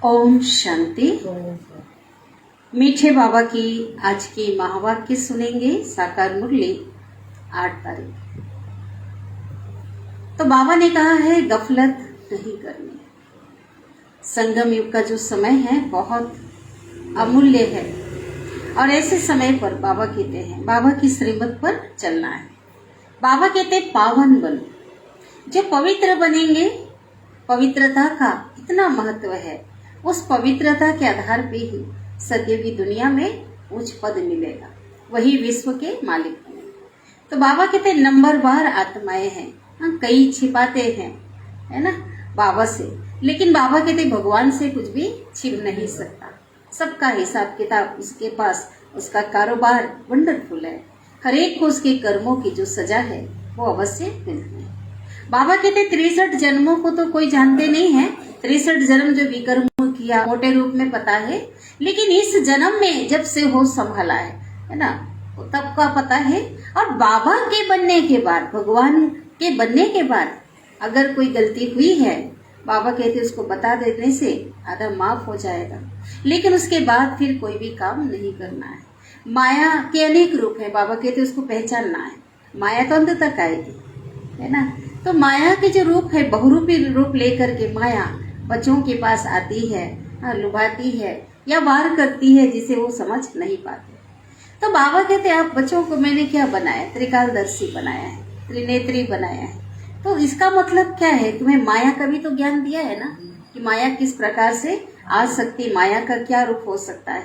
ओम शांति। मीठे बाबा की आज की महावाक्य सुनेंगे। साकार मुरली 8 तारीख। तो बाबा ने कहा है गफलत नहीं करनी। संगम युग का जो समय है बहुत अमूल्य है और ऐसे समय पर बाबा कहते हैं बाबा की श्रीमत पर चलना है। बाबा कहते हैं पावन बनो। जो पवित्र बनेंगे, पवित्रता का इतना महत्व है, उस पवित्रता के आधार पे ही सत्य की दुनिया में उच्च पद मिलेगा, वही विश्व के मालिक बनेंगे। तो बाबा कहते नंबरवार आत्माएं हैं। हाँ, कई छिपाते हैं, है ना, बाबा से, लेकिन बाबा कहते भगवान से कुछ भी छिप नहीं सकता। सबका हिसाब किताब उसके पास, उसका कारोबार वंडरफुल है। हर एक को उसके कर्मों की जो सजा है वो अवश्य मिलती है। बाबा कहते 63 जन्मों को तो कोई जानते नहीं है। 63 जन्म जो विकर्म किया मोटे रूप में पता है, लेकिन इस जन्म में जब से होश संभाला है ना, तब का पता है। और बाबा के बनने के बाद, भगवान के बनने के बाद अगर कोई गलती हुई है, बाबा कहते उसको बता देने से आधा माफ हो जाएगा, लेकिन उसके बाद फिर कोई भी काम नहीं करना है। माया के अनेक रूप है, बाबा कहते उसको पहचानना है। माया तो अंत तक आएगी, है ना। तो माया के जो रूप है, बहुरूपी रूप लेकर के माया बच्चों के पास आती है, लुभाती है या वार करती है, जिसे वो समझ नहीं पाते। तो बाबा कहते आप बच्चों को मैंने क्या बनाया, त्रिकालदर्शी बनाया है, त्रिनेत्री बनाया है। तो इसका मतलब क्या है? तुम्हें माया का भी तो ज्ञान दिया है ना, कि माया किस प्रकार से आ सकती, माया का क्या रूप हो सकता है।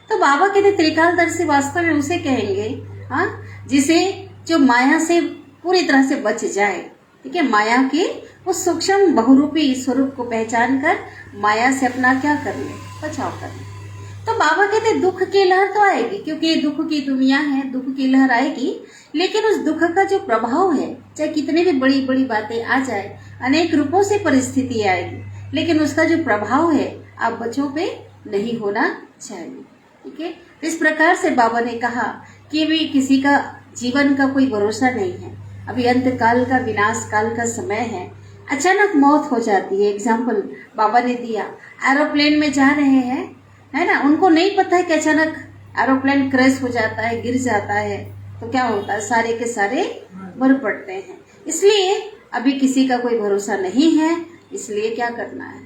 तो बाबा कहते त्रिकालदर्शी वास्तव में उसे कहेंगे, हाँ, जिसे जो माया से पूरी तरह से बच जाए। ठीक है, माया के उस सूक्ष्म बहुरूपी स्वरूप को पहचान कर माया से अपना क्या कर ले, बचाव कर ले। तो बाबा कहते दुख की लहर तो आएगी, क्योंकि ये दुख की दुनिया है, दुख की लहर आएगी, लेकिन उस दुख का जो प्रभाव है, चाहे कितनी भी बड़ी बड़ी बातें आ जाए, अनेक रूपों से परिस्थिति आएगी, लेकिन उसका जो प्रभाव है आप बच्चों पे नहीं होना चाहिए। ठीक है, तो इस प्रकार से बाबा ने कहा कि भी किसी का जीवन का कोई भरोसा नहीं है। अभी अंत काल का, विनाश काल का समय है, अचानक मौत हो जाती है। एग्जाम्पल बाबा ने दिया, एरोप्लेन में जा रहे हैं, है ना, उनको नहीं पता है कि अचानक एरोप्लेन क्रैश हो जाता है, गिर जाता है, तो क्या होता है, सारे के सारे मर पड़ते हैं। इसलिए अभी किसी का कोई भरोसा नहीं है, इसलिए क्या करना है,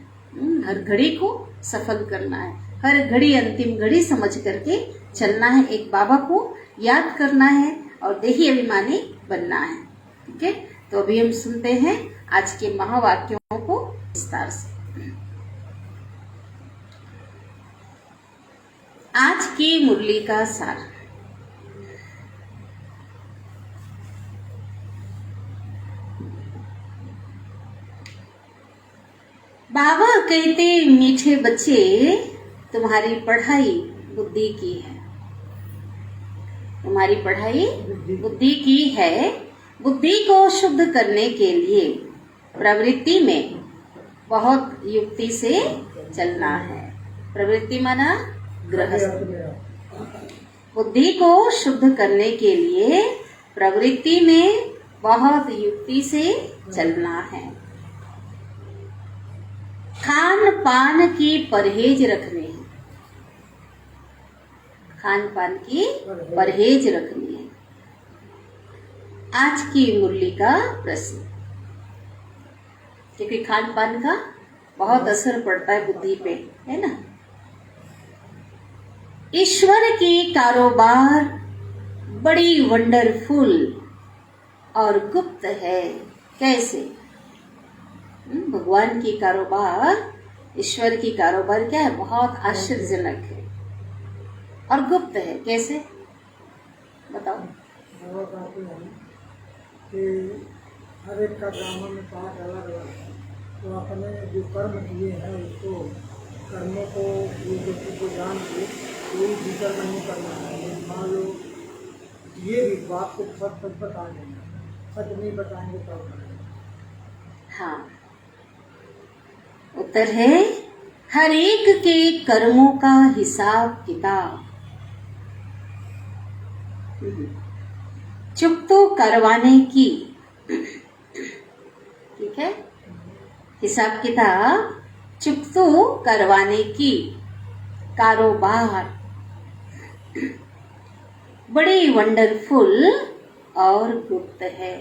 हर घड़ी को सफल करना है, हर घड़ी अंतिम घड़ी समझ करके चलना है, एक बाबा को याद करना है और देही अभिमानी बनना है। ठीक है, तो अभी हम सुनते हैं आज के महावाक्यों को विस्तार से। आज की मुरली का सार। बाबा कहते मीठे बच्चे, तुम्हारी पढ़ाई बुद्धि की है, तुम्हारी पढ़ाई बुद्धि की है। बुद्धि को शुद्ध करने के लिए प्रवृत्ति में बहुत युक्ति से चलना है। प्रवृत्ति माना गृहस्थ। बुद्धि को शुद्ध करने के लिए प्रवृत्ति में बहुत युक्ति से चलना है। खान पान की परहेज रखनी है, खान पान की परहेज रखनी है। आज की मुरली का प्रश्न, क्योंकि खान पान का बहुत असर पड़ता है बुद्धि पे, है ना। ईश्वर की कारोबार बड़ी वंडरफुल और गुप्त है। कैसे? भगवान की कारोबार, ईश्वर की कारोबार क्या है, बहुत आश्चर्यजनक है और गुप्त है। कैसे बताओ? कि हर एक का ब्राह्मण में पाठ अलग अलग है, तो अपने जो कर्म किए हैं उसको, कर्मों को ये व्यक्ति को जान के कोई विचार नहीं करना है। मान लो ये भी बात को सच सच बता देंगे, सच नहीं बताएंगे तो हाँ, उत्तर है हर एक के कर्मों का हिसाब किताब चुप तो करवाने की, ठीक है, हिसाब किताब चुप तो करवाने की कारोबार बड़ी वंडरफुल और गुप्त है।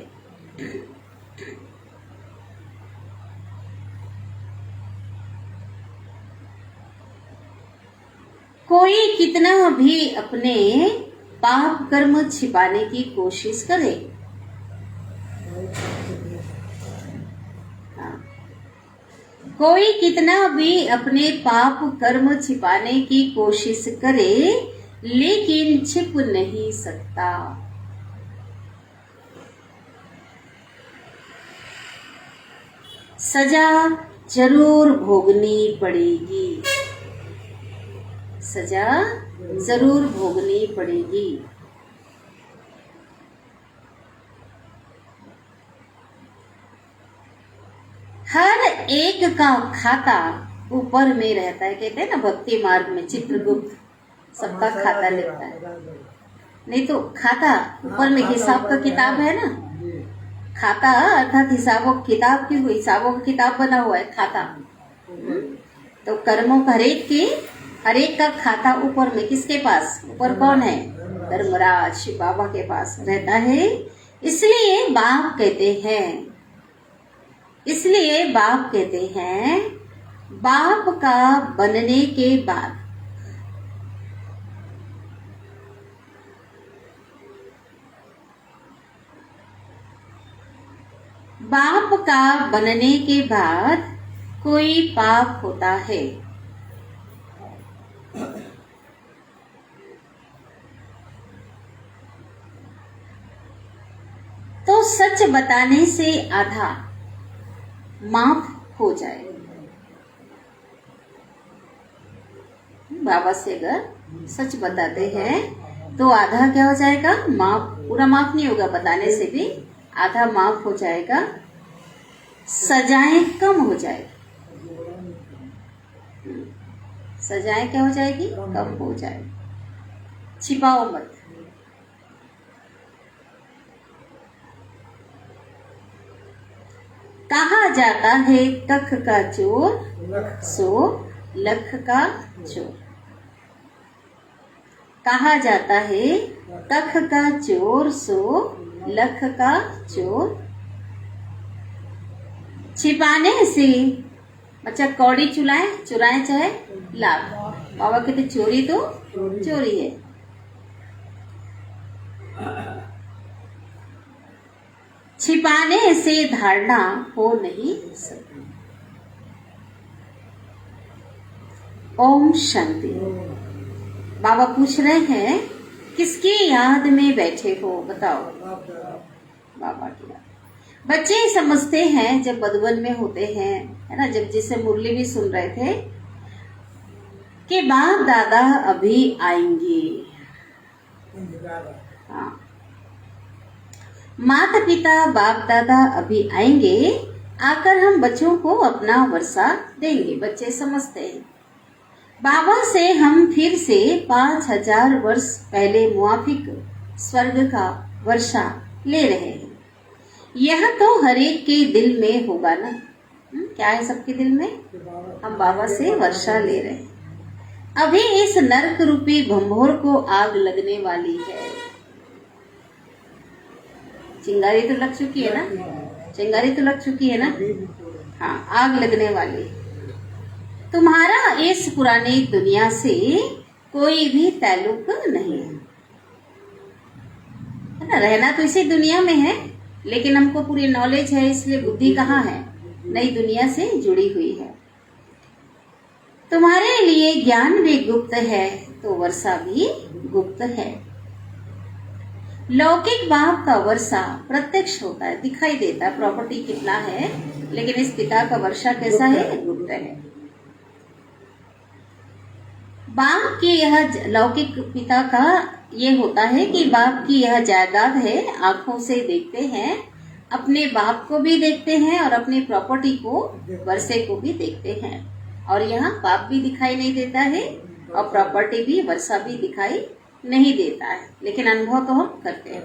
कोई कितना भी अपने पाप कर्म छिपाने की कोशिश करे, कोई कितना भी अपने पाप कर्म छिपाने की कोशिश करे, लेकिन छिप नहीं सकता। सजा जरूर भोगनी पड़ेगी, सजा जरूर भोगनी पड़ेगी। हर एक का खाता ऊपर में रहता है। कहते हैं ना भक्ति मार्ग में चित्रगुप्त सबका खाता लिखता है, नहीं तो खाता ऊपर में हिसाब का किताब है ना, खाता अर्थात हिसाबों किताब की, हिसाबों का किताब बना हुआ है खाता। तो कर्मों का हर एक का खाता ऊपर में, किसके पास? ऊपर कौन है? धर्मराज शिव बाबा के पास रहता है। इसलिए बाप कहते हैं, इसलिए बाप कहते हैं बाप का बनने के बाद बाप का बनने के बाद कोई पाप होता है? तो सच बताने से आधा माफ हो जाए। बाबा से अगर सच बताते हैं तो आधा क्या हो जाएगा? माफ। पूरा माफ नहीं होगा, बताने से भी आधा माफ हो जाएगा। सजाएं कम हो जाएगी। सजाएं क्या हो जाएगी? कम हो जाएगी। छिपाओ मत। कहा जाता है कख का चोर सो लख का चोर। कहा जाता है कख का चोर सो लख का चोर। छिपाने से अच्छा कौड़ी चुराए चाहे लाभ। बाबा कहते चोरी तो चोरी है। छिपाने से धारणा हो नहीं सकती। ओम शांति। बाबा पूछ रहे हैं किसकी याद में बैठे हो? बताओ। बाबा की याद। बच्चे समझते हैं जब मधुबन में होते हैं, है ना, जब जिसे मुरली भी सुन रहे थे कि बाप दादा अभी आएंगे। हाँ, माता पिता बाप दादा अभी आएंगे, आकर हम बच्चों को अपना वर्षा देंगे। बच्चे समझते हैं बाबा से हम फिर से 5000 वर्ष पहले मुआफिक स्वर्ग का वर्षा ले रहे हैं। यह तो हर एक के दिल में होगा ना। क्या है सबके दिल में? हम बाबा से वर्षा ले रहे हैं। अभी इस नरक रूपी भंभोर को आग लगने वाली है। चिंगारी तो लग चुकी है ना? चिंगारी तो लग चुकी है ना? हाँ, आग लगने वाली। तुम्हारा इस पुरानी दुनिया से कोई भी ताल्लुक नहीं है ना। रहना तो इसी दुनिया में है, लेकिन हमको पूरी नॉलेज है, इसलिए बुद्धि कहाँ है? नई दुनिया से जुड़ी हुई है। तुम्हारे लिए ज्ञान भी गुप्त है तो वर्षा भी गुप्त है। लौकिक बाप का वर्षा प्रत्यक्ष होता है, दिखाई देता है, प्रॉपर्टी कितना है, लेकिन इस पिता का वर्षा कैसा है? गुप्त है। बाप की यह लौकिक पिता का ये होता है कि बाप की यह जायदाद है, आंखों से देखते हैं, अपने बाप को भी देखते हैं और अपनी प्रॉपर्टी को वर्षे को भी देखते हैं। और यहाँ बाप भी दिखाई नहीं देता है और प्रॉपर्टी भी वर्षा भी दिखाई नहीं देता है, लेकिन अनुभव तो हम करते हैं।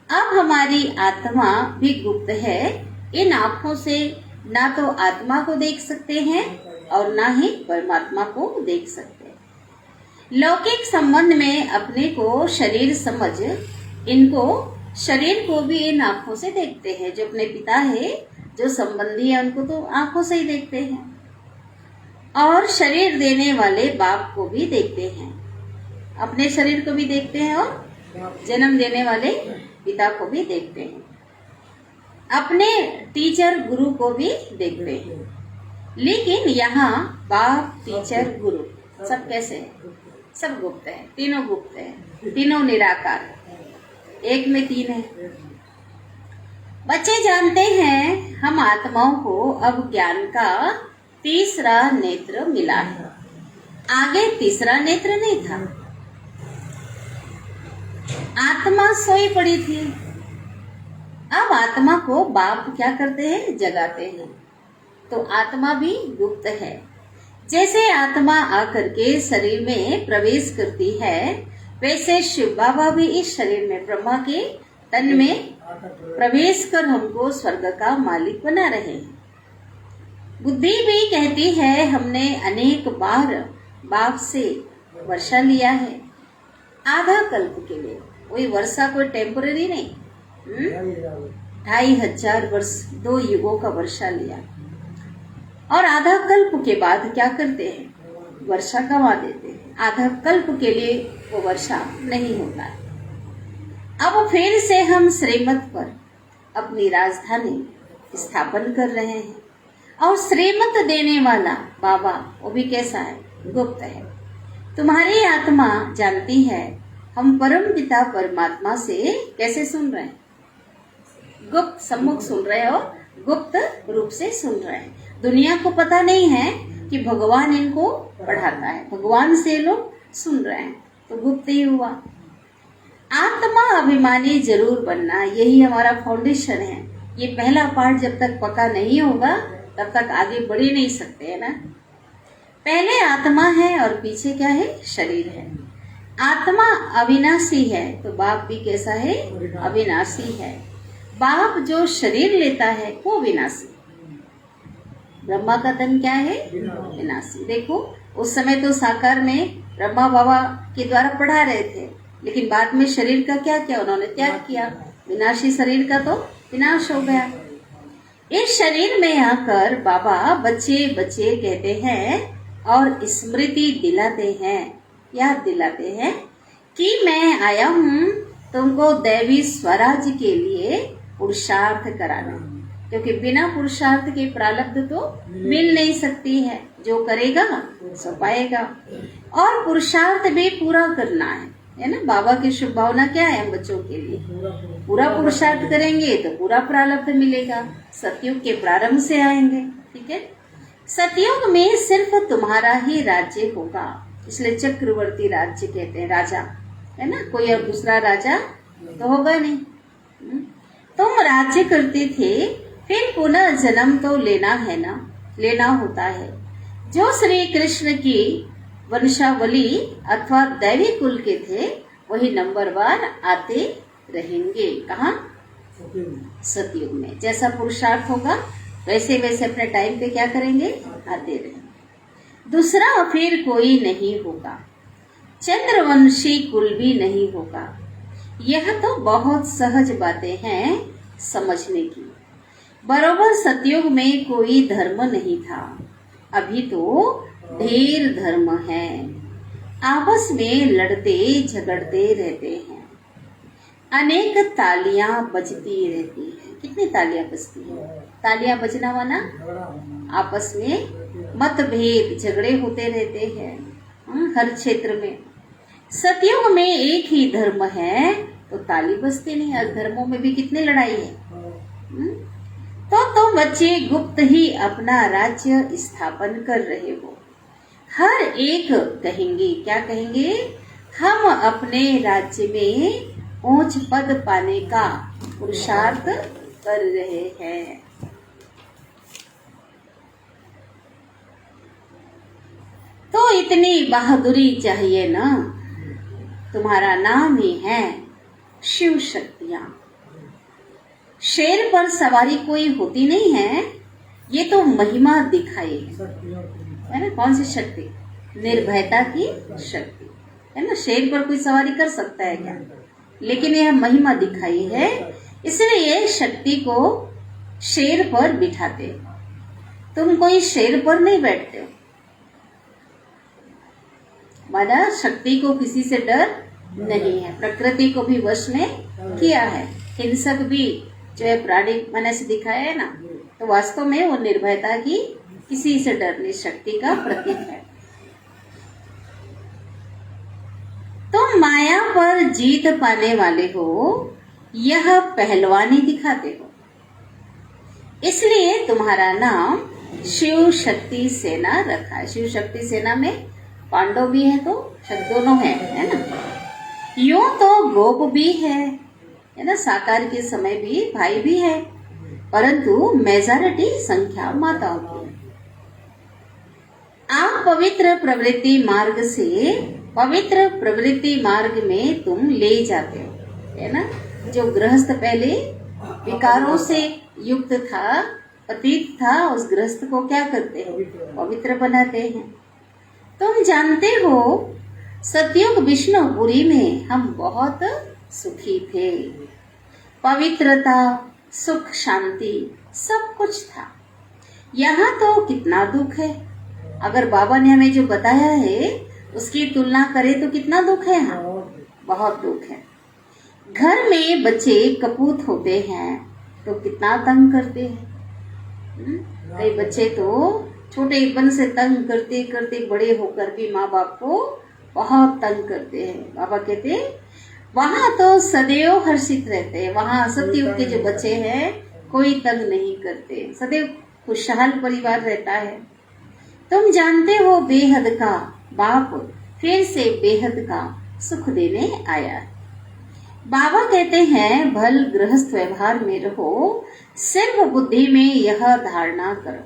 अब हमारी आत्मा भी गुप्त है। इन आंखों से ना तो आत्मा को देख सकते हैं और ना ही परमात्मा को देख सकते हैं। लौकिक संबंध में अपने को शरीर समझ इनको शरीर को भी इन आंखों से देखते हैं। जो अपने पिता है, जो संबंधी है, उनको तो आंखों से ही देखते हैं। और शरीर देने वाले बाप को भी देखते हैं, अपने शरीर को भी देखते हैं और जन्म देने वाले पिता को भी देखते हैं, अपने टीचर गुरु को भी देखते हैं। लेकिन यहाँ बाप टीचर गुरु सब कैसे है? सब गुप्त है, तीनों गुप्त है, तीनों निराकार है, एक में तीन है। बच्चे जानते हैं हम आत्माओं को अब ज्ञान का तीसरा नेत्र मिला है। आगे तीसरा नेत्र नहीं था, आत्मा सोई पड़ी थी। अब आत्मा को बाप क्या करते हैं? जगाते हैं। तो आत्मा भी गुप्त है। जैसे आत्मा आकर के शरीर में प्रवेश करती है, वैसे शिव बाबा भी इस शरीर में ब्रह्मा के तन में प्रवेश कर हमको स्वर्ग का मालिक बना रहे हैं। बुद्धि भी कहती है हमने अनेक बार बाप से वर्षा लिया है, आधा कल्प के लिए। वही वर्षा कोई टेम्पररी नहीं, 2500 वर्ष, 2 युगों का वर्षा लिया। और आधा कल्प के बाद क्या करते हैं? वर्षा गंवा देते हैं। आधा कल्प के लिए वो वर्षा नहीं होता है। अब फिर से हम श्रीमत पर अपनी राजधानी स्थापन कर रहे हैं। और श्रीमत देने वाला बाबा वो भी कैसा है? गुप्त है। तुम्हारी आत्मा जानती है हम परम पिता परमात्मा से कैसे सुन रहे हैं? गुप्त सम्मुख सुन रहे हो, गुप्त रूप से सुन रहे हैं। दुनिया को पता नहीं है कि भगवान इनको पढ़ाता है, भगवान से लोग सुन रहे हैं, तो गुप्त ही हुआ। आत्मा अभिमानी जरूर बनना, यही हमारा फाउंडेशन है। ये पहला पार्ट जब तक पक्का नहीं होगा तब तक आगे बढ़ ही नहीं सकते, है ना। पहले आत्मा है और पीछे क्या है? शरीर है। आत्मा अविनाशी है तो बाप भी कैसा है? अविनाशी है। बाप जो शरीर लेता है वो विनाशी। ब्रह्मा का तन क्या है? विनाशी। देखो उस समय तो साकार में ब्रह्मा बाबा के द्वारा पढ़ा रहे थे, लेकिन बाद में शरीर का क्या किया? उन्होंने त्याग किया। विनाशी शरीर का तो विनाश हो गया। इस शरीर में आकर बाबा बच्चे बच्चे कहते हैं और स्मृति दिलाते हैं, याद दिलाते हैं कि मैं आया हूँ तुमको दैवी स्वराज के लिए पुरुषार्थ कराना, क्योंकि बिना पुरुषार्थ के प्रारब्ध तो मिल नहीं सकती है। जो करेगा सो पाएगा। और पुरुषार्थ भी पूरा करना है ना। बाबा की शुभ भावना क्या है हम बच्चों के लिए? पूरा पुरुषार्थ करेंगे तो पूरा प्रारब्ध मिलेगा। सतयुग के प्रारंभ से आएंगे, ठीक है। सतयुग में सिर्फ तुम्हारा ही राज्य होगा, इसलिए चक्रवर्ती राज्य कहते हैं, राजा, है ना। कोई और दूसरा राजा तो होगा नहीं। तुम राज्य करते थे, फिर पुनः जन्म तो लेना है ना, लेना होता है। जो श्री कृष्ण की वंशावली अथवा दैवी कुल के थे वही नंबरवार आते रहेंगे। कहाँ? सतयुग में। जैसा पुरुषार्थ होगा वैसे वैसे अपने टाइम पे क्या करेंगे? आते रहेंगे। दूसरा फिर कोई नहीं होगा, चंद्रवंशी कुल भी नहीं होगा। यह तो बहुत सहज बातें हैं समझने की। बरोबर सतयुग में कोई धर्म नहीं था, अभी तो ढेर धर्म है। आपस में लड़ते झगड़ते रहते हैं, अनेक तालियां बजती रहती है। कितनी तालियां बजती है? तालियां बजना माना आपस में मतभेद झगड़े होते रहते हैं हर क्षेत्र में। सतयुग में एक ही धर्म है तो ताली बजती नहीं। हर धर्मों में भी कितनी लड़ाई है। तो तुम बच्चे गुप्त ही अपना राज्य स्थापन कर रहे हो। हर एक कहेंगे, क्या कहेंगे? हम अपने राज्य में ऊंच पद पाने का पुरुषार्थ कर रहे हैं। तो इतनी बहादुरी चाहिए ना। तुम्हारा नाम ही है शिव शक्तियां। शेर पर सवारी कोई होती नहीं है, ये तो महिमा दिखाई है ना। कौन सी शक्ति? निर्भयता की शक्ति, है ना। शेर पर कोई सवारी कर सकता है क्या? लेकिन यह महिमा दिखाई है, इसलिए शक्ति को शेर पर बिठाते। तुम कोई शेर पर नहीं बैठते हो, माना शक्ति को किसी से डर नहीं है। प्रकृति को भी वश में किया है। हिंसक भी जो है प्राणी मन से दिखाया है ना, तो वास्तव में वो निर्भयता की, किसी से डरने शक्ति का प्रतीक है। तुम माया पर जीत पाने वाले हो, यह पहलवानी दिखाते हो, इसलिए तुम्हारा नाम शिव शक्ति सेना रखा है। शिव शक्ति सेना में पांडव भी है तो दोनों है ना। यूं तो गोप भी है ना। साकार के समय भी भाई भी है, परंतु मेजॉरिटी संख्या माताओं की है। आप पवित्र प्रवृत्ति मार्ग से पवित्र प्रवृत्ति मार्ग में तुम ले जाते हो, है ना। जो गृहस्थ पहले विकारों से युक्त था, पतित था, उस गृहस्थ को क्या करते हैं? पवित्र बनाते हैं। तुम जानते हो सतयुग विष्णुपुरी में हम बहुत सुखी थे। पवित्रता, सुख, शांति सब कुछ था। यहाँ तो कितना दुख है। अगर बाबा ने हमें जो बताया है उसकी तुलना करें तो कितना दुख है यहाँ? बहुत दुख है। घर में बच्चे कपूत होते हैं तो कितना तंग करते हैं। कई बच्चे तो छोटेपन से तंग करते करते बड़े होकर भी माँ बाप को बहुत तंग करते हैं। बाबा कहते वहां तो सदैव हर्षित रहते हैं, वहां सतयुग के जो बच्चे हैं कोई तंग नहीं करते, सदैव खुशहाल परिवार रहता है। तुम जानते हो बेहद का बाप फिर से बेहद का सुख देने आया है। बाबा कहते हैं भल गृहस्थ व्यवहार में रहो, सिर्फ बुद्धि में यह धारणा करो,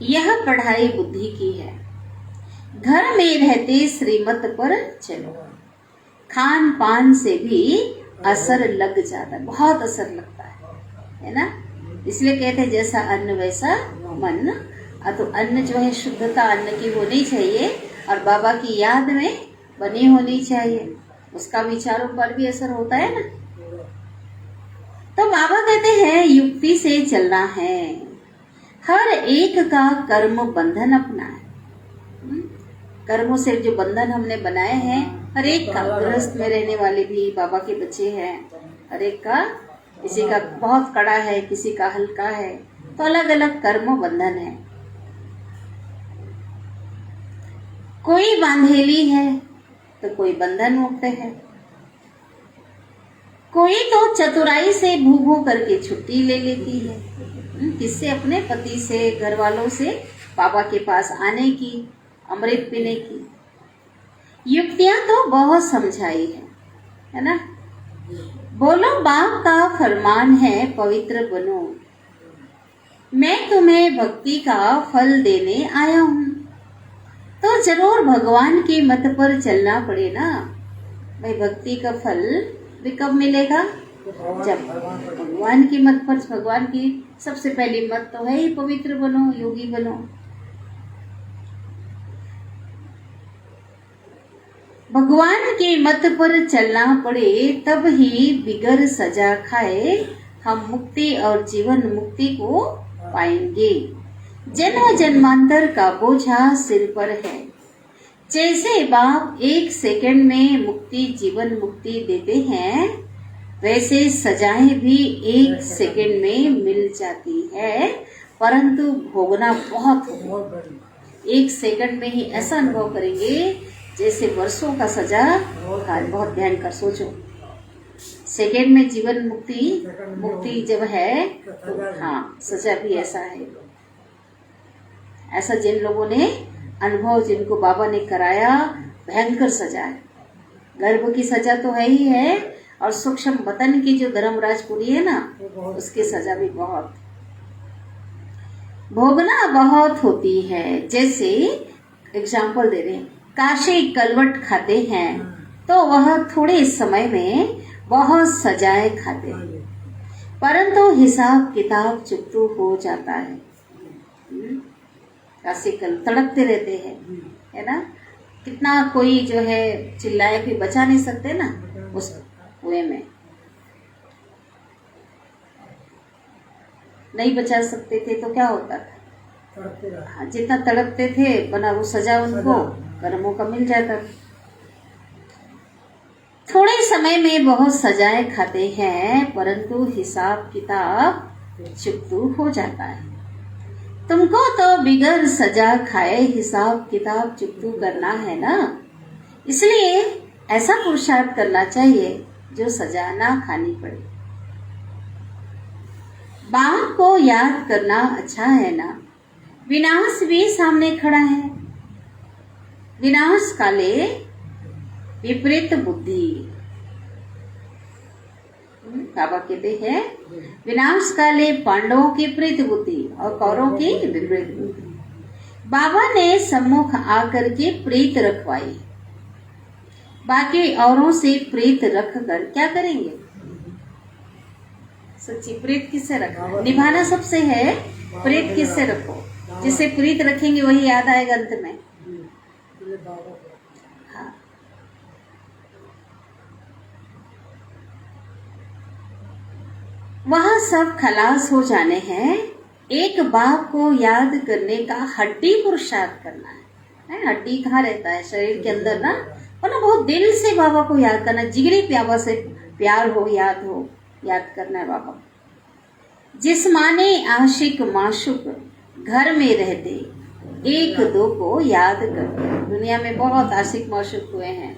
यह पढ़ाई बुद्धि की है। घर में रहते श्रीमत पर चलो, खान पान से भी असर लग जाता है, बहुत असर लगता है ना। इसलिए कहते हैं जैसा अन्न वैसा मन। तो अन्न जो है शुद्धता अन्न की होनी चाहिए और बाबा की याद में बनी होनी चाहिए, उसका विचारों पर भी असर होता है ना। तो बाबा कहते हैं युक्ति से चलना है, हर एक का कर्म बंधन अपना है। कर्मों से जो बंधन हमने बनाए हैं हर एक का, गृहस्थ में रहने वाले भी बाबा के बच्चे हैं, हर एक का, किसी का बहुत कड़ा है किसी का हल्का है, तो अलग अलग कर्म बंधन है। कोई बांधेली है तो कोई बंधन मुक्त है, कोई तो चतुराई से भू भू करके छुट्टी ले लेती है, किससे, अपने पति से, घर वालों से बाबा के पास आने की, अमृत पीने की। युक्तियां तो बहुत समझाई है ना। बोलो बाप का फरमान है पवित्र बनो, मैं तुम्हें भक्ति का फल देने आया हूं। तो जरूर भगवान की मत पर चलना पड़े ना भाई। भक्ति का फल भी कब मिलेगा, जब भगवान की मत पर, भगवान की सबसे पहली मत तो है ही पवित्र बनो, योगी बनो। भगवान की मत पर चलना पड़े तब ही बिगर सजा खाए हम मुक्ति और जीवन मुक्ति को पाएंगे। जन्म जन्मांतर का बोझा सिर पर है, जैसे बाप एक सेकंड में मुक्ति जीवन मुक्ति देते हैं, वैसे सजाएं भी एक सेकंड में मिल जाती है, परंतु भोगना बहुत होगा। एक सेकंड में ही ऐसा अनुभव करेंगे जैसे वर्षों का सजा। बहुत ध्यान कर सोचो, सेकंड में जीवन मुक्ति जब है तो हाँ, सजा भी ऐसा है। ऐसा जिन लोगों ने अनुभव, जिनको बाबा ने कराया, भयंकर सजा है। गर्भ की सजा तो है ही है, और सूक्ष्म वतन की जो धर्मराजपुरी है ना, उसकी सजा भी बहुत, भोगना बहुत होती है। जैसे एग्जाम्पल दे रहे हैं, काशी कलवट खाते हैं तो वह थोड़े समय में बहुत सजाएं खाते हैं, परंतु हिसाब किताब चुकतू हो जाता है। काशी कल तड़पते रहते हैं, है ना। कितना कोई जो है चिल्लाए भी बचा नहीं सकते ना उस कुएं में, नहीं बचा सकते थे तो क्या होता था, हाँ, जितना तड़पते थे बना वो सजा उनको कर्मों का मिल जाता था। थोड़े समय में बहुत सजाएं खाते हैं, परंतु हिसाब किताब चुकतू हो जाता है। तुमको तो बिगर सजा खाए हिसाब किताब चुकतू करना है ना, इसलिए ऐसा पुरुषार्थ करना चाहिए जो सजा ना खानी पड़े। बाप को याद करना अच्छा है ना, विनाश भी सामने खड़ा है। विनाश काले विपरीत बुद्धि, बाबा कहते हैं विनाश काले पांडवों की प्रीत बुद्धि और कौरवों की विपरीत बुद्धि। बाबा ने सम्मुख आकर के प्रीत रखवाई, बाकी औरों से प्रीत रख कर क्या करेंगे। सच्ची प्रीत किससे रखो, निभाना सबसे है, प्रीत किससे रखो, जिससे प्रीत रखेंगे वही याद आएगा अंत में। हाँ, वहाँ सब खलास हो जाने हैं, एक बाप को याद करने का हड्डी पुरुषार्थ करना है। हड्डी कहाँ रहता है, शरीर के अंदर ना, और ना बहुत दिल से बाबा को याद करना, जिगरी प्यावा से प्यार हो, याद करना है बाबा। जिस्माने आशिक माशुक घर में रहते, एक दो को याद करते। दुनिया में बहुत आशिक माशुक हुए हैं,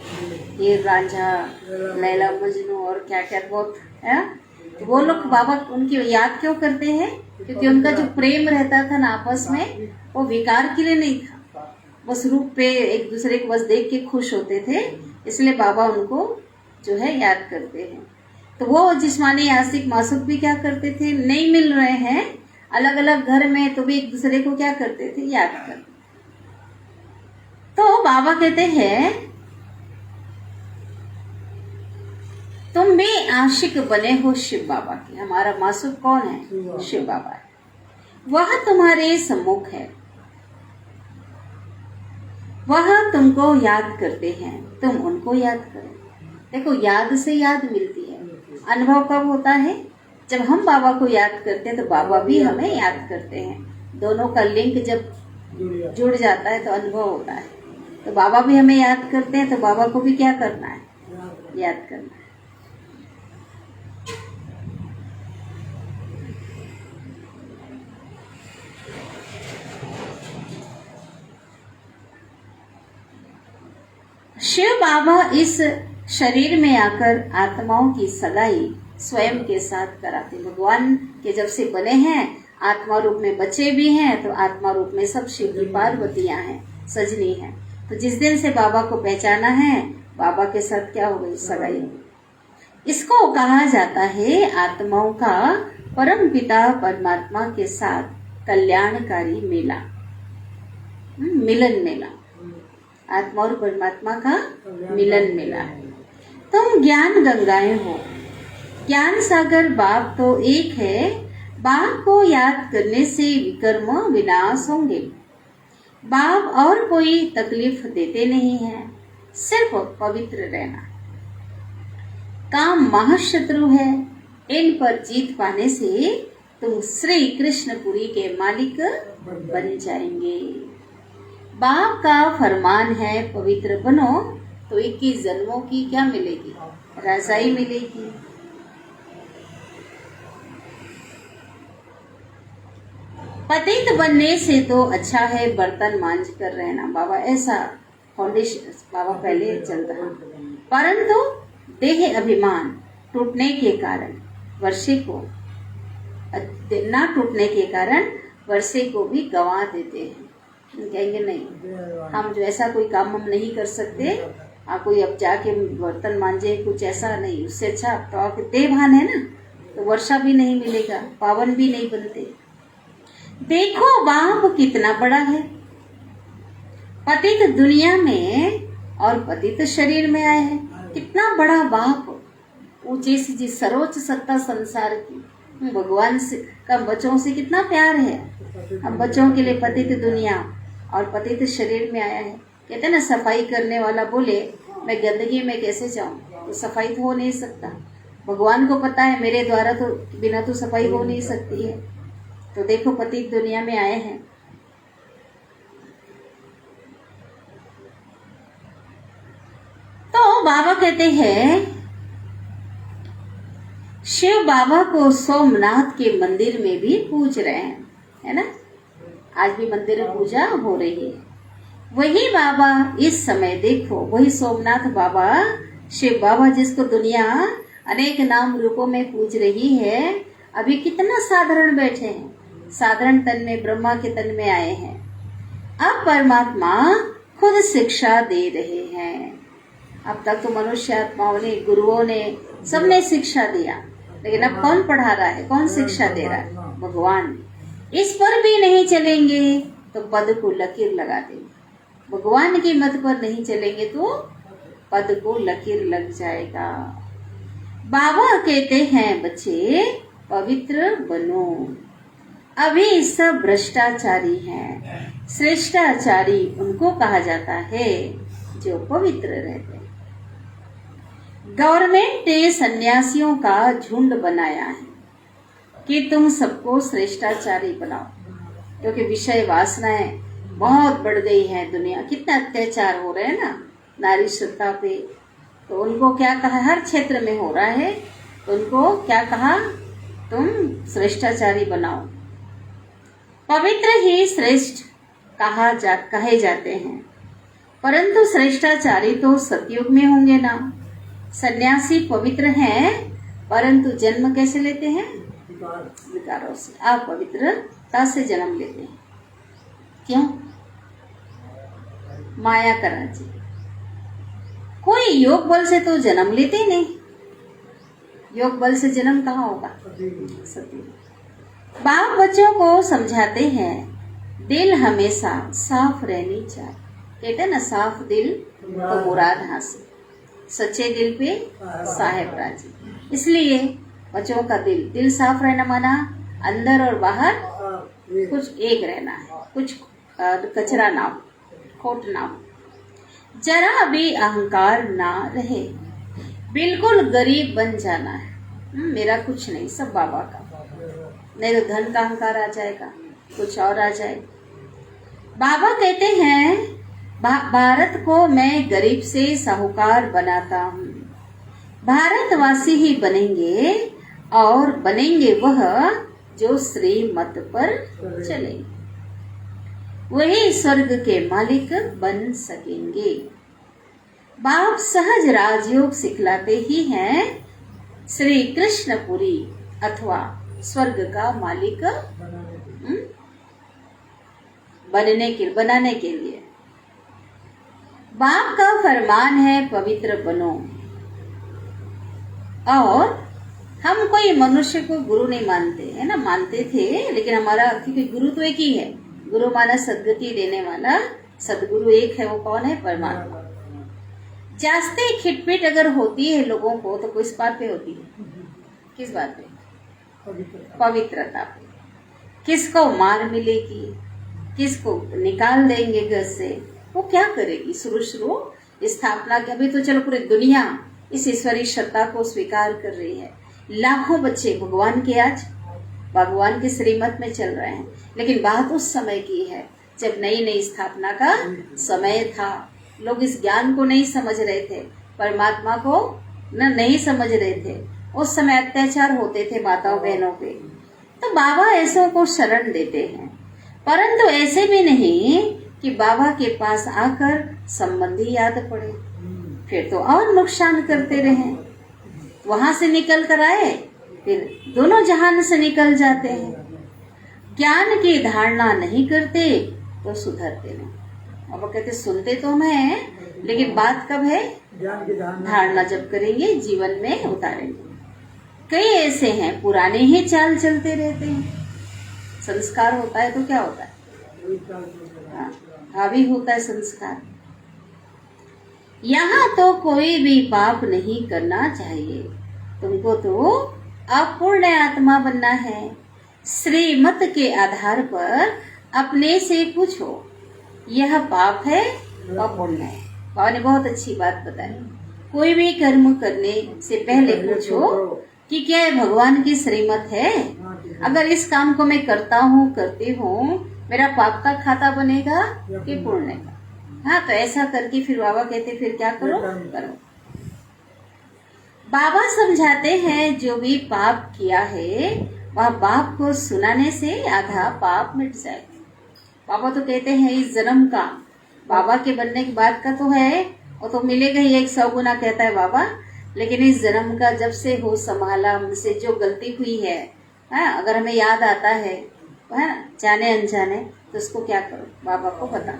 हीर रांझा, लैला मजनू और क्या क्या बहुत है। तो वो लोग बाबा उनकी याद क्यों करते हैं? क्योंकि उनका जो प्रेम रहता था ना आपस में, वो विकार के लिए नहीं था, बस रूप पे एक दूसरे को बस देख के खुश होते थे, इसलिए बाबा उनको जो है याद करते हैं। तो वो जिस्मानी आशिक मासूक भी क्या करते थे? नहीं मिल रहे हैं, अलग अलग घर में, तो भी एक दूसरे को क्या करते थे? याद करते। तो बाबा कहते हैं तुम भी आशिक बने हो शिव बाबा के। हमारा मासूक कौन है? शिव बाबा है। वह तुम्हारे सम्मुख है, वह तुमको याद करते हैं, तुम उनको याद करो। देखो, याद से याद मिलती है। अनुभव कब होता है? जब हम बाबा को याद करते हैं तो बाबा भी हमें याद करते हैं। दोनों का लिंक जब जुड़ जाता है तो अनुभव होता है। तो बाबा भी हमें याद करते हैं, तो बाबा को भी क्या करना है? याद करना है। शिव बाबा इस शरीर में आकर आत्माओं की सगाई स्वयं के साथ कराते। भगवान के जब से बने हैं, आत्मा रूप में बच्चे भी हैं, तो आत्मा रूप में सब शिव की पार्वतियां हैं, सजनी हैं। तो जिस दिन से बाबा को पहचाना है, बाबा के साथ क्या हो गई? सगाई। इसको कहा जाता है आत्माओं का परम पिता परमात्मा के साथ कल्याणकारी मेला, मिलन मेला। आत्मा और परमात्मा का मिलन मेला है। तुम ज्ञान गंगाएं हो, ज्ञान सागर बाप तो एक है। बाप को याद करने से विकर्म विनाश होंगे। बाप और कोई तकलीफ देते नहीं है, सिर्फ पवित्र रहना। काम महाशत्रु है, इन पर जीत पाने से तुम श्री कृष्णपुरी के मालिक बन जाएंगे। बाप का फरमान है पवित्र बनो, तो 21 जन्मों की क्या मिलेगी? रजाई मिलेगी। पतित बनने से तो अच्छा है बर्तन मांझ कर रहना। बाबा ऐसा फाउंडेशन बाबा पहले चलता है। परंतु देह अभिमान टूटने के कारण वर्षे को ना टूटने के कारण वर्षे को भी गंवा देते हैं। कहेंगे नहीं, हम जो ऐसा कोई काम हम नहीं कर सकते, कोई अब जाके बर्तन मांझे, कुछ ऐसा नहीं। उससे अच्छा तो आपके देहभान है ना, तो वर्षा भी नहीं मिलेगा, पावन भी नहीं बनते। देखो बाप कितना बड़ा है, पतित दुनिया में और पतित शरीर में आए हैं। कितना बड़ा बाप, ऊंची सी सर्वोच्च सत्ता संसार की। भगवान से का बच्चों से कितना प्यार है। हम बच्चों के लिए पतित दुनिया और पतित शरीर में आया है। कहते ना, सफाई करने वाला बोले मैं गंदगी में कैसे जाऊं, तो सफाई तो हो नहीं सकता। भगवान को पता है मेरे द्वारा तो बिना तो सफाई हो नहीं सकती है। तो देखो पतित दुनिया में आए हैं। तो बाबा कहते हैं शिव बाबा को सोमनाथ के मंदिर में भी पूज रहे हैं, है ना। आज भी मंदिर में पूजा हो रही है। वही बाबा इस समय देखो, वही सोमनाथ बाबा, शिव बाबा जिसको दुनिया अनेक नाम रूपों में पूज रही है, अभी कितना साधारण बैठे हैं। साधारण तन में ब्रह्मा के तन में आए हैं। अब परमात्मा खुद शिक्षा दे रहे हैं। अब तक तो मनुष्य आत्माओं ने, गुरुओं ने, सबने शिक्षा दिया, लेकिन अब कौन पढ़ा रहा है, कौन शिक्षा दे रहा है? भगवान। इस पर भी नहीं चलेंगे तो पद को लकीर लगा देंगे। भगवान की मत पर नहीं चलेंगे तो पद को लकीर लग जाएगा। बाबा कहते हैं बच्चे पवित्र बनो। अभी सब भ्रष्टाचारी हैं, श्रेष्ठाचारी उनको कहा जाता है जो पवित्र रहते हैं। गवर्नमेंट ने सन्यासियों का झुंड बनाया है कि तुम सबको श्रेष्ठाचारी बनाओ, क्योंकि विषय वासनाएं बहुत बढ़ गई है। दुनिया कितना अत्याचार हो रहे हैं ना नारी सत्ता पे। तो उनको क्या कहा, हर क्षेत्र में हो रहा है, तो उनको क्या कहा तुम श्रेष्ठाचारी बनाओ। पवित्र ही श्रेष्ठ कहे जाते हैं, परंतु श्रेष्ठाचारी तो सतयुग में होंगे ना। सन्यासी पवित्र हैं, परंतु जन्म कैसे लेते हैं? विकारों से, अपवित्रता से जन्म लेते हैं। क्यों? माया का राज्य। कोई योग बल से तो जन्म लेते ही नहीं। योग बल से जन्म कहाँ होगा? सतयुग। बाप बच्चों को समझाते हैं, दिल हमेशा साफ रहनी चाहिए। कहते हैं ना, साफ दिल तो मुराद हासिल। सच्चे दिल पे साहेब राजी। इसलिए बच्चों का दिल साफ रहना माना अंदर और बाहर कुछ एक रहना है, कुछ कचरा ना हो, खोट ना हो, जरा भी अहंकार ना रहे, बिल्कुल गरीब बन जाना है। मेरा कुछ नहीं, सब बाबा का। नहीं तो धन का अहंकार आ जाएगा, कुछ और आ जाएगा। बाबा कहते हैं, भारत को मैं गरीब से साहूकार बनाता हूँ। भारतवासी ही बनेंगे, और बनेंगे वह जो श्रीमत पर चलेंगे, वही स्वर्ग के मालिक बन सकेंगे। बाप सहज राजयोग सिखलाते ही हैं, श्री कृष्णपुरी अथवा स्वर्ग का मालिक बनाने के लिए। बाप का फरमान है, पवित्र बनो। और हम कोई मनुष्य को गुरु नहीं मानते है ना, मानते थे, लेकिन हमारा, क्योंकि गुरु तो एक ही है, गुरु माना सदगति देने वाला, सदगुरु एक है, वो कौन है? परमात्मा। जास्ते खिटपिट अगर होती है लोगों को, तो किस बात पे होती है? किस बात पे? पवित्रता पे। किसको मार मिलेगी, किसको निकाल देंगे घर से, वो क्या करेगी? शुरू स्थापना की, अभी तो चलो पूरी दुनिया इस ईश्वरीय सत्ता को स्वीकार कर रही है। लाखों बच्चे भगवान के आज भगवान के श्रीमत में चल रहे हैं, लेकिन बात उस समय की है जब नई नई स्थापना का समय था। लोग इस ज्ञान को नहीं समझ रहे थे, परमात्मा को नहीं समझ रहे थे। उस समय अत्याचार होते थे माताओं बहनों पे, तो बाबा ऐसों को शरण देते हैं, परंतु ऐसे भी नहीं कि बाबा के पास आकर संबंधी याद पड़े, फिर तो और नुकसान करते रहे। वहां से निकल कर आए, फिर दोनों जहान से निकल जाते हैं। ज्ञान की धारणा नहीं करते तो सुधरते नहीं। अब वो कहते सुनते तो मैं, लेकिन बात कब है? धारणा जब करेंगे, जीवन में उतारेंगे। कई ऐसे हैं पुराने ही चाल चलते रहते हैं। संस्कार होता है तो क्या होता है? हावी होता है संस्कार। यहाँ तो कोई भी पाप नहीं करना चाहिए। तुमको तो अपूर्ण आत्मा बनना है। श्रीमत के आधार पर अपने से पूछो, यह पाप है और पुण्य है। बाबा ने बहुत अच्छी बात बताई। कोई भी कर्म करने से पहले पूछो कि क्या ये भगवान की श्रीमत है। अगर इस काम को मैं करती हूँ, मेरा पाप का खाता बनेगा कि पुण्य का? हाँ, तो ऐसा करके फिर बाबा कहते फिर क्या करो? बाबा समझाते हैं, जो भी पाप किया है वह बाप को सुनाने से आधा पाप मिट जाएगा। बाबा तो कहते हैं इस जन्म का, बाबा के बनने के बाद का तो है, वो तो मिलेगा ही 100 गुना कहता है बाबा, लेकिन इस जन्म का जब से हो संभाला, हमसे जो गलती हुई है, अगर हमें याद आता है जाने अनजाने, तो उसको क्या करो? बाबा को बता।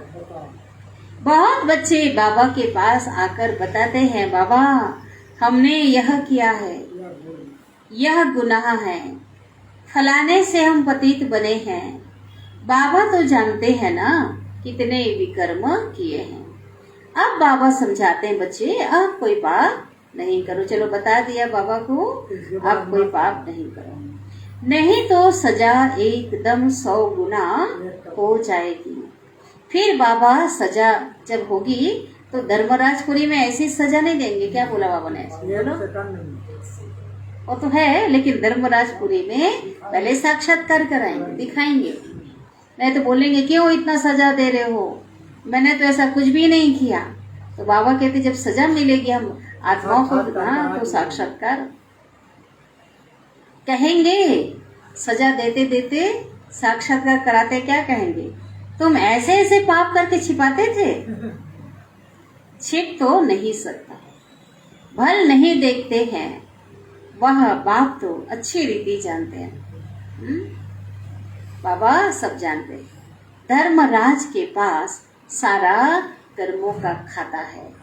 बहुत बच्चे बाबा के पास आकर बताते हैं, बाबा हमने यह किया है, यह गुनाह है, फलाने से हम पतित बने हैं। बाबा तो जानते हैं ना कितने विकर्म किए हैं। अब बाबा समझाते हैं, बच्चे अब कोई पाप नहीं करो। चलो बता दिया बाबा को, अब कोई पाप नहीं करो, नहीं तो सजा एकदम 100 गुना हो जाएगी। फिर बाबा सजा जब होगी तो धर्मराजपुरी में ऐसी सजा नहीं देंगे। क्या बोला बाबा ने? बोलो, वो तो है, लेकिन धर्मराजपुरी में पहले साक्षात्कार कराएंगे, दिखाएंगे। नहीं तो बोलेंगे क्यों इतना सजा दे रहे हो, मैंने तो ऐसा कुछ भी नहीं किया। तो बाबा कहते जब सजा मिलेगी हम आत्माओं को, तो साक्षात्कार। कहेंगे सजा देते देते साक्षात्कार कराते क्या कहेंगे, तुम ऐसे ऐसे पाप करके छिपाते थे। छिप तो नहीं सकता, भल नहीं देखते हैं, वह बाप तो अच्छी रीति जानते हैं। बाबा सब जानते हैं। धर्मराज के पास सारा कर्मों का खाता है।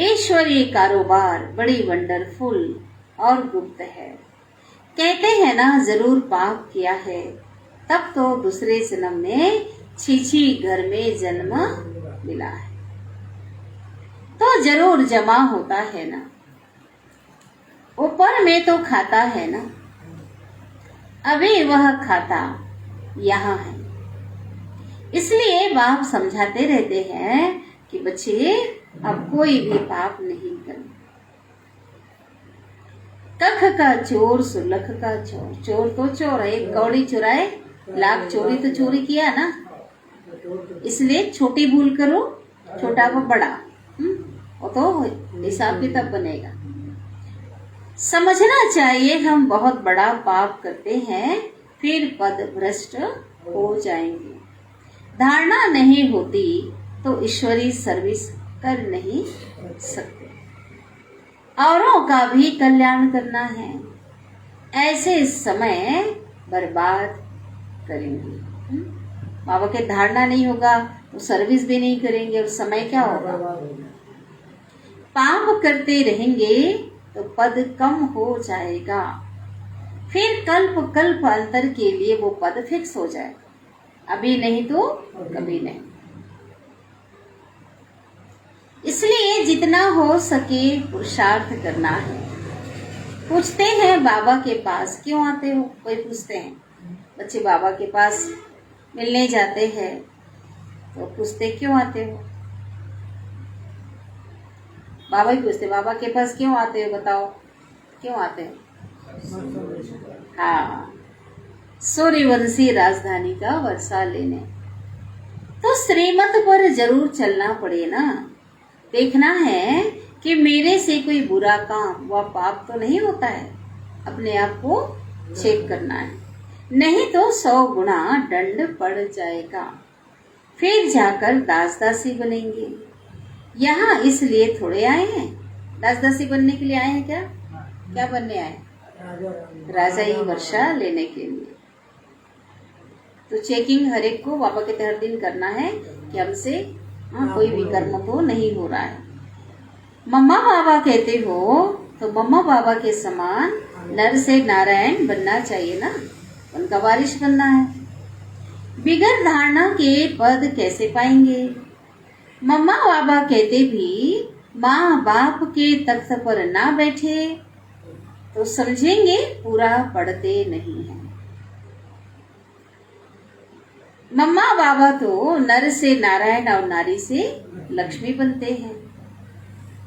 ईश्वरीय कारोबार बड़ी वंडरफुल और गुप्त है। कहते हैं ना, जरूर पाप किया है तब तो दूसरे जन्म में छीछी घर में जन्म मिला है, तो जरूर जमा होता है ना, ऊपर में तो खाता है ना, अभी वह खाता यहाँ है। इसलिए बाप समझाते रहते हैं कि बच्चे अब कोई भी पाप नहीं करना। कख का चोर सुलख का चोर, चोर तो चोर है, एक कौड़ी चुराए लाख चोरी तो चोरी किया ना। इसलिए छोटी भूल करो, छोटा को बड़ा, वो तो हिसाब किताब बनेगा। समझना चाहिए हम बहुत बड़ा पाप करते हैं फिर पद भ्रष्ट हो जाएंगे। धारणा नहीं होती तो ईश्वरीय सर्विस कर नहीं सकते। औरों का भी कल्याण करना है, ऐसे समय बर्बाद करेंगे। बाबा के धारणा नहीं होगा तो सर्विस भी नहीं करेंगे और समय क्या होगा। पाप करते रहेंगे तो पद कम हो जाएगा, फिर कल्प कल्प अंतर के लिए वो पद फिक्स हो जाएगा, अभी नहीं तो कभी नहीं। इसलिए जितना हो सके पुरुषार्थ करना है। पूछते हैं बाबा के पास क्यों आते हो, कोई पूछते हैं बच्चे बाबा के पास मिलने जाते हैं तो पूछते क्यों आते हो। बाबा ही पूछते बाबा के पास क्यों आते हो, बताओ क्यों आते हो। हाँ, सूर्यवंशी राजधानी का वर्षा लेने। तो श्रीमत पर जरूर चलना पड़े ना। देखना है कि मेरे से कोई बुरा काम व पाप तो नहीं होता है, अपने आप को चेक करना है, नहीं तो 100 गुना दंड पड़ जाएगा, फिर जाकर दास दासी बनेंगे। यहाँ इसलिए थोड़े आए हैं, दास दासी बनने के लिए आए हैं क्या, क्या बनने आए, राजा ही वर्षा लेने के लिए। तो चेकिंग हर एक को बाबा के हर दिन करना है कि हमसे कोई विकर्म तो नहीं हो रहा है। मम्मा बाबा कहते हो तो मम्मा बाबा के समान नर से नारायण बनना चाहिए ना, उनका वारिश बनना है। बिगर धारणा के पद कैसे पाएंगे। मम्मा बाबा कहते भी माँ बाप के तख्त पर ना बैठे तो समझेंगे पूरा पढ़ते नहीं है। मम्मा बाबा तो नर से नारायण और नारी से लक्ष्मी बनते हैं,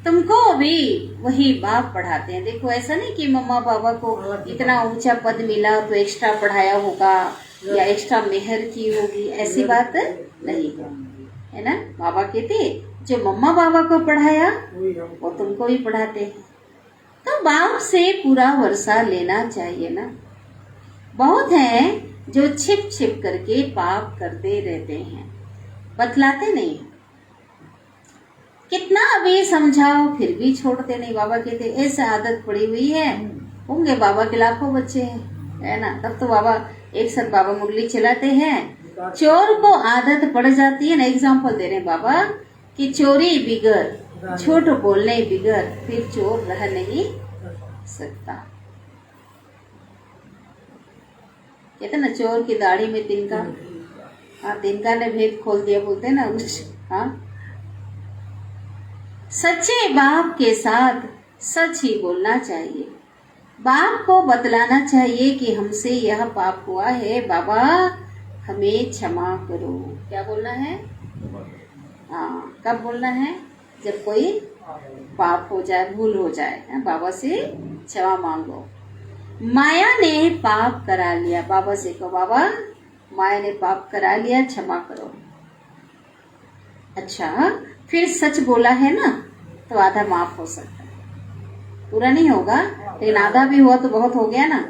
तुमको भी वही बाप पढ़ाते हैं। देखो ऐसा नहीं कि मम्मा बाबा को इतना ऊंचा पद मिला तो एक्स्ट्रा पढ़ाया होगा या एक्स्ट्रा मेहर की होगी, ऐसी बात नहीं है ना। बाबा कहते जो मम्मा बाबा को पढ़ाया वो तुमको भी पढ़ाते हैं, तो बाप से पूरा वर्षा लेना चाहिए ना। बहुत हैं जो छिप छिप करके पाप करते रहते हैं, बतलाते नहीं। कितना भी समझाओ फिर भी छोड़ते नहीं। बाबा कहते ऐसे आदत पड़ी हुई है, होंगे बाबा के लाखों बच्चे हैं, है ना। तब तो बाबा एक साथ बाबा मुरली चलाते हैं। चोर को आदत पड़ जाती है ना, एग्जाम्पल दे रहे हैं बाबा कि चोरी बिगर, झूठ बोलने बिगर फिर चोर रह नहीं सकता। कहते ना चोर की दाढ़ी में तिनका, हाँ तिनका ने भेद खोल दिया बोलते ना उस। हाँ, सच्चे बाप के साथ सच ही बोलना चाहिए। बाप को बतलाना चाहिए कि हमसे यह पाप हुआ है, बाबा हमें क्षमा करो। क्या बोलना है, हाँ कब बोलना है, जब कोई पाप हो जाए, भूल हो जाए, बाबा से क्षमा मांगो। माया ने पाप करा लिया, बाबा से कहो बाबा माया ने पाप करा लिया, क्षमा करो। अच्छा फिर सच बोला है ना तो आधा माफ हो सकता है। पूरा नहीं होगा, लेकिन आधा भी हुआ तो बहुत हो गया ना।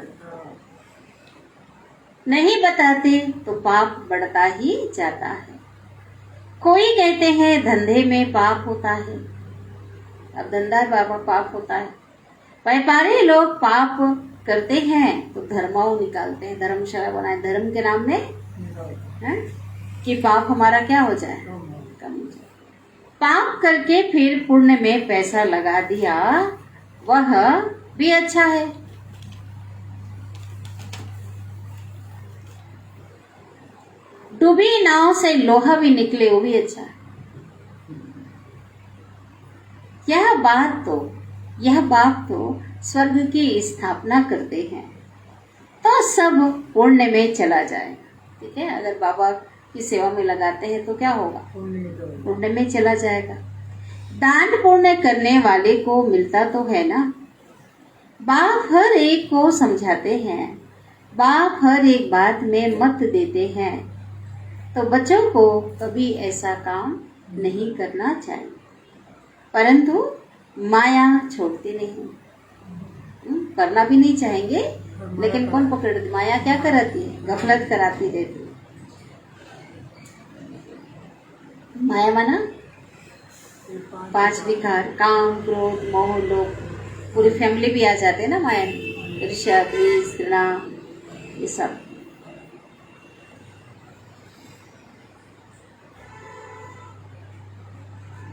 नहीं बताते तो पाप बढ़ता ही जाता है। कोई कहते हैं धंधे में पाप होता है। अब धंधा बाबा पाप होता है। व्यापारी लोग पाप करते हैं तो धर्माओं निकालते हैं, धर्मशाला बनाए धर्म के नाम में, है? कि पाप हमारा क्या हो जाए, कम हो जाए। पाप करके फिर पुण्य में पैसा लगा दिया, वह भी अच्छा है। डूबी नाव से लोहा भी निकले, वो भी अच्छा है। यह बात तो स्वर्ग की स्थापना करते हैं तो सब पुण्य में चला जाएगा। ठीक है, अगर बाबा की सेवा में लगाते हैं तो क्या होगा, पुण्य में चला जाएगा। दान पुण्य करने वाले को मिलता तो है ना। बाप हर एक को समझाते हैं, बाप हर एक बात में मत देते हैं, तो बच्चों को कभी ऐसा काम नहीं करना चाहिए। परंतु माया छोड़ती नहीं, करना भी नहीं चाहेंगे, लेकिन कौन पकड़ती, माया क्या कराती है, गफलत कराती रहती है। माया माना 5 विकार, काम क्रोध मोह लोभ, पूरी फैमिली भी आ जाते हैं ना माया में, ईर्ष्या द्वेष घृणा, ये सब।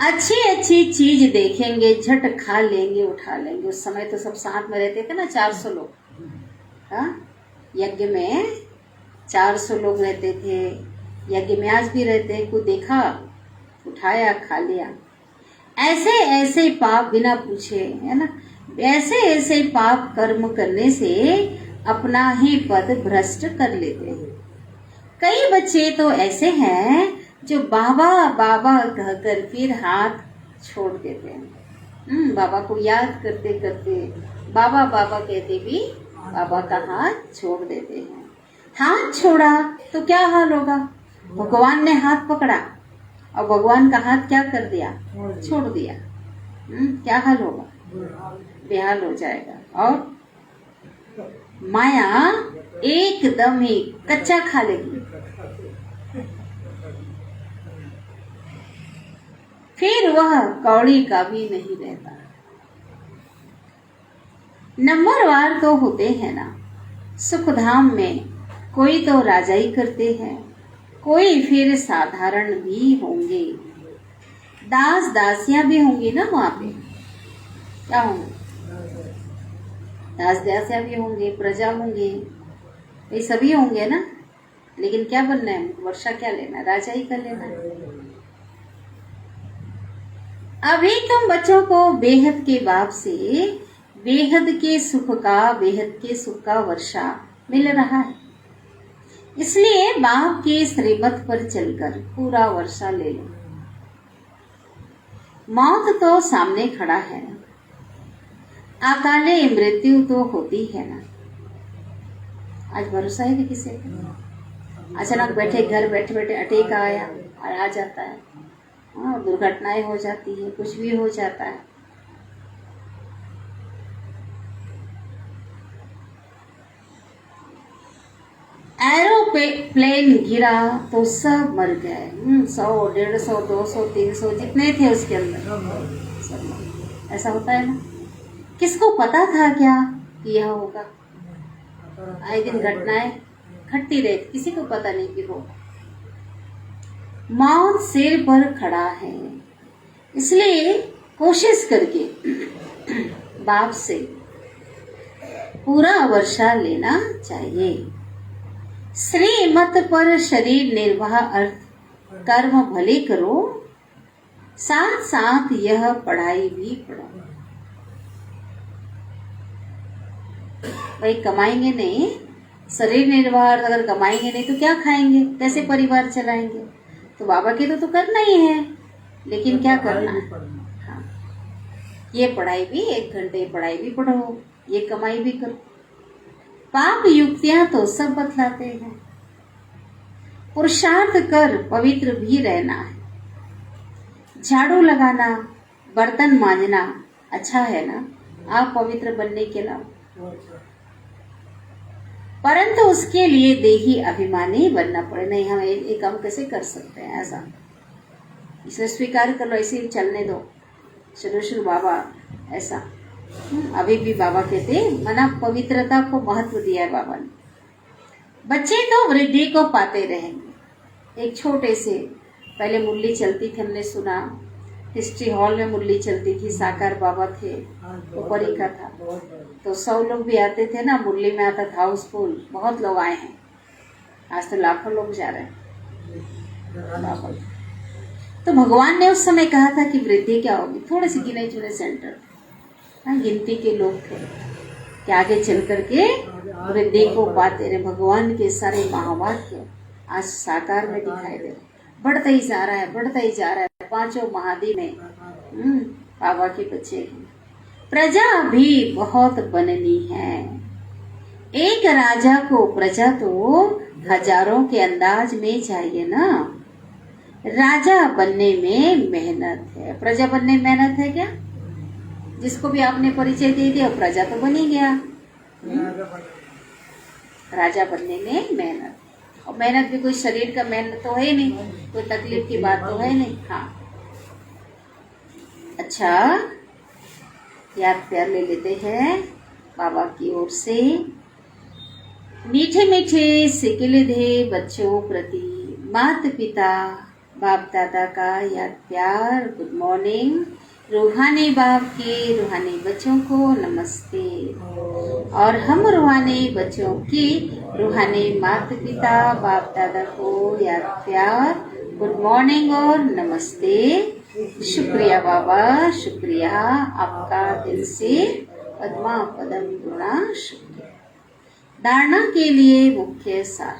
अच्छी अच्छी चीज देखेंगे झट खा लेंगे उठा लेंगे। उस समय तो सब साथ में रहते थे ना, 400 लोग, हाँ, यज्ञ में 400 लोग रहते थे। यज्ञ में आज भी रहते हैं, कोई देखा उठाया खा लिया। ऐसे ऐसे पाप बिना पूछे, है ना, ऐसे ऐसे पाप कर्म करने से अपना ही पद भ्रष्ट कर लेते हैं। कई बच्चे तो ऐसे हैं जो बाबा बाबा कहकर फिर हाथ छोड़ देते हैं। बाबा को याद करते करते बाबा बाबा कहते भी बाबा का हाथ छोड़ देते हैं। हाथ छोड़ा तो क्या हाल होगा, भगवान ने हाथ पकड़ा और भगवान का हाथ क्या कर दिया, छोड़ दिया। क्या हाल होगा, बेहाल हो जाएगा। और माया एकदम ही कच्चा खा लेगी, फिर वह कौड़ी का भी नहीं रहता। नंबरवार तो होते हैं ना सुखधाम में, कोई तो राजाई करते हैं, कोई फिर साधारण भी होंगे, दास दासियां भी होंगी ना वहां पे। क्या होंगे, दास दासियां भी होंगे, प्रजा होंगे, ये सभी होंगे ना। लेकिन क्या बनना है, वर्षा क्या लेना, राजाई कर लेना है। अभी तुम बच्चों को बेहद के बाप से बेहद के सुख का वर्षा मिल रहा है, इसलिए बाप के श्रीमत पर चलकर पूरा वर्षा ले लो। मौत तो सामने खड़ा है ना, अकाले मृत्यु तो होती है ना। आज भरोसा है कि किसी को अचानक बैठे घर बैठे बैठे अटैक आया और आ जाता है, दुर्घटनाएं हो जाती है, कुछ भी हो जाता है। एरोप्लेन गिरा तो सब मर गए, 100 150 200 300 जितने थे उसके अंदर सब। ऐसा होता है ना, किसको पता था क्या कि यह होगा। आए दिन घटनाएं घटती रहती, किसी को पता नहीं कि होगा। मौत सिर पर खड़ा है, इसलिए कोशिश करके बाप से पूरा वर्षा लेना चाहिए। श्रीमत पर शरीर निर्वाह अर्थ कर्म भले करो, साथ साथ यह पढ़ाई भी पढ़ो। भाई कमाएंगे नहीं, शरीर निर्वाह अगर कमाएंगे नहीं तो क्या खाएंगे, कैसे परिवार चलाएंगे। तो बाबा के तो करना ही है, लेकिन क्या करना है, हाँ, ये पढ़ाई भी 1 घंटे पढ़ाई भी पढ़ो, ये कमाई भी करो। पाप युक्तियां तो सब बतलाते हैं। पुरुषार्थ कर पवित्र भी रहना है। झाड़ू लगाना, बर्तन मांजना अच्छा है ना, आप पवित्र बनने के अलावा। वो अच्छा परंतु उसके लिए देही अभिमानी बनना पड़े। नहीं, हम ये काम कैसे कर सकते हैं ऐसा, इसे स्वीकार कर लो, ऐसे ही चलने दो। शुरू शुरू बाबा ऐसा अभी भी बाबा कहते मना पवित्रता को महत्व दिया है बाबा ने। बच्चे तो वृद्धि को पाते रहेंगे। एक छोटे से पहले मुरली चलती थी, हमने सुना हिस्ट्री हॉल में मुरली चलती थी, साकार बाबा थे, हाँ, वो बहुत परी का बड़ी- था। बहुत बड़ी। तो 100 लोग भी आते थे ना, मुरली में आता था हाउसफुल, बहुत लोग आए हैं। आज तो लाखों लोग जा रहे हैं बाबा। तो भगवान ने उस समय कहा था कि वृद्धि क्या होगी। थोड़े से गिने चुने सेंटर, हाँ, गिनती के लोग थे कि आगे चल करके वृद्धि को पाते रहे। भगवान के सारे महावाक्य आज साकार में दिखाई दे रहे, बढ़ता ही जा रहा है, बढ़ता ही जा रहा है। 5 महाद्वीप में बाबा के बच्चे हैं। प्रजा भी बहुत बननी है। एक राजा को प्रजा तो हजारों के अंदाज में चाहिए ना। राजा बनने में मेहनत है, प्रजा बनने में मेहनत है क्या? जिसको भी आपने परिचय दे दिया प्रजा तो बन ही गया। राजा बनने में मेहनत, और मेहनत भी कोई शरीर का मेहनत तो है नहीं, कोई तकलीफ की बात तो है नहीं। हाँ, अच्छा, याद प्यार ले लेते हैं बाबा की ओर से। मीठे मीठे सिकिलधे बच्चों प्रति माता पिता बाप दादा का याद प्यार, गुड मॉर्निंग। रूहानी बाप के रूहानी बच्चों को नमस्ते, और हम रूहानी बच्चों की रूहानी माता पिता बाप दादा को याद प्यार, गुड मॉर्निंग और नमस्ते। शुक्रिया बाबा, शुक्रिया आपका दिल से पद्मा पदम गुणा शुक्रिया। धारणा के लिए मुख्य सार।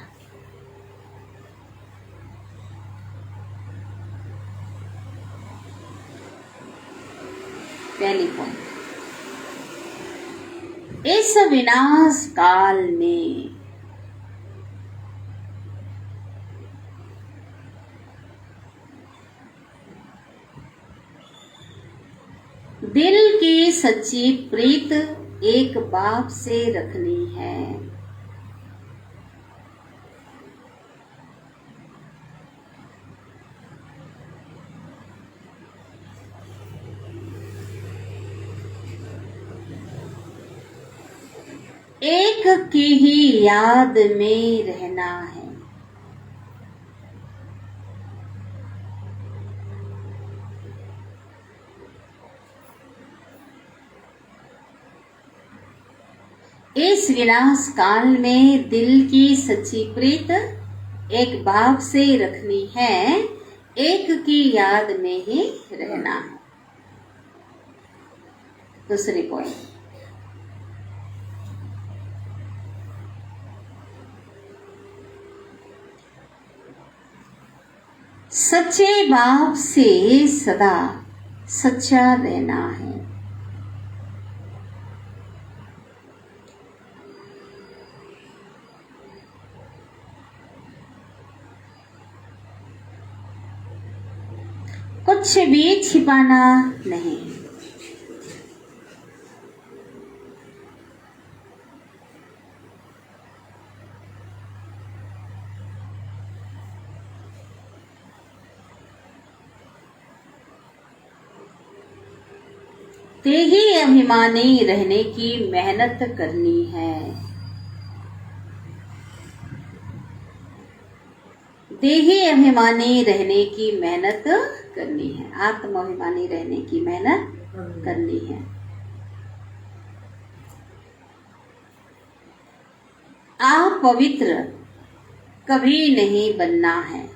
पहली पॉइंट, इस विनाश काल में दिल की सच्ची प्रीत एक बाप से रखनी है। एक की ही याद में रहना है। इस विनाश काल में दिल की सच्ची प्रीत एक भाव से रखनी है, एक की याद में ही रहना है। दूसरी पॉइंट, सच्चे भाव से सदा सच्चा रहना है। कुछ भी छिपाना नहीं। देही अभिमानी रहने की मेहनत करनी है। देही अभिमानी रहने की मेहनत करनी है, आत्माभिमानी रहने की मेहनत करनी है। आप पवित्र कभी नहीं बनना है।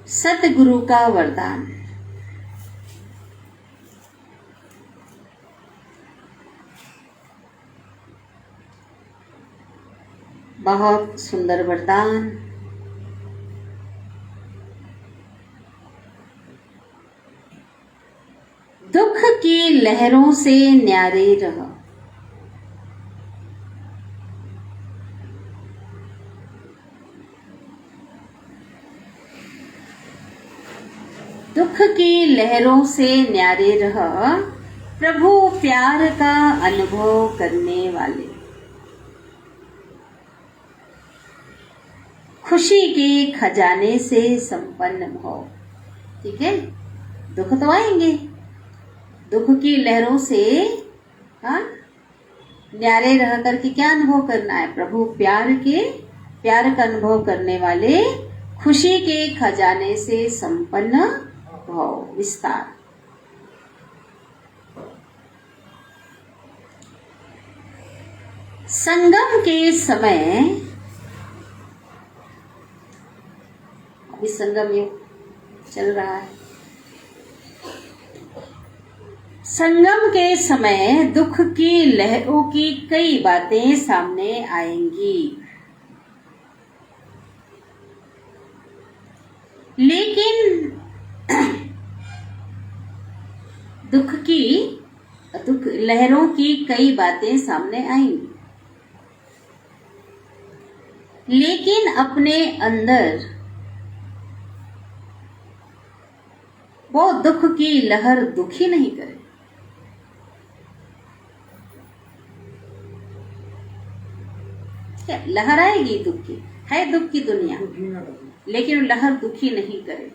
सतगुरु का वरदान। बहुत सुंदर वरदान। दुख की लहरों से न्यारे रहो। की लहरों से न्यारे रह, प्रभु प्यार का अनुभव करने वाले। खुशी के खजाने से संपन्न भव। ठीक है, दुख तो आएंगे, दुख की लहरों से हाँ न्यारे रह करके क्या अनुभव करना है? प्रभु प्यार का अनुभव करने वाले, खुशी के खजाने से संपन्न भव। विस्तार। संगम के समय, अभी संगम युग चल रहा है। संगम के समय दुख की लहरों की कई बातें सामने आएंगी, लेकिन दुख लहरों की कई बातें सामने आएंगी, लेकिन अपने अंदर वो दुख की लहर दुखी नहीं करे। क्या लहर आएगी दुख की, है दुख की दुनिया, लेकिन लहर दुखी नहीं करे।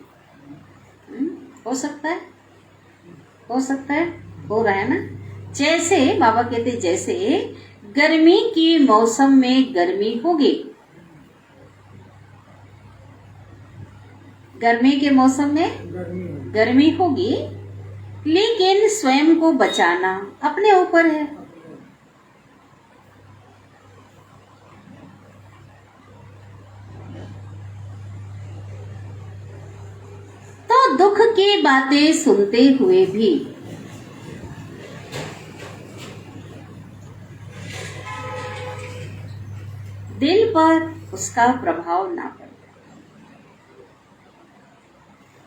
हो सकता है, हो सकता है, हो रहा है ना। जैसे बाबा कहते, जैसे गर्मी की मौसम में गर्मी होगी, गर्मी के मौसम में गर्मी होगी, लेकिन स्वयं को बचाना अपने ऊपर है। तो दुख की बातें सुनते हुए भी दिल पर उसका प्रभाव ना पड़े,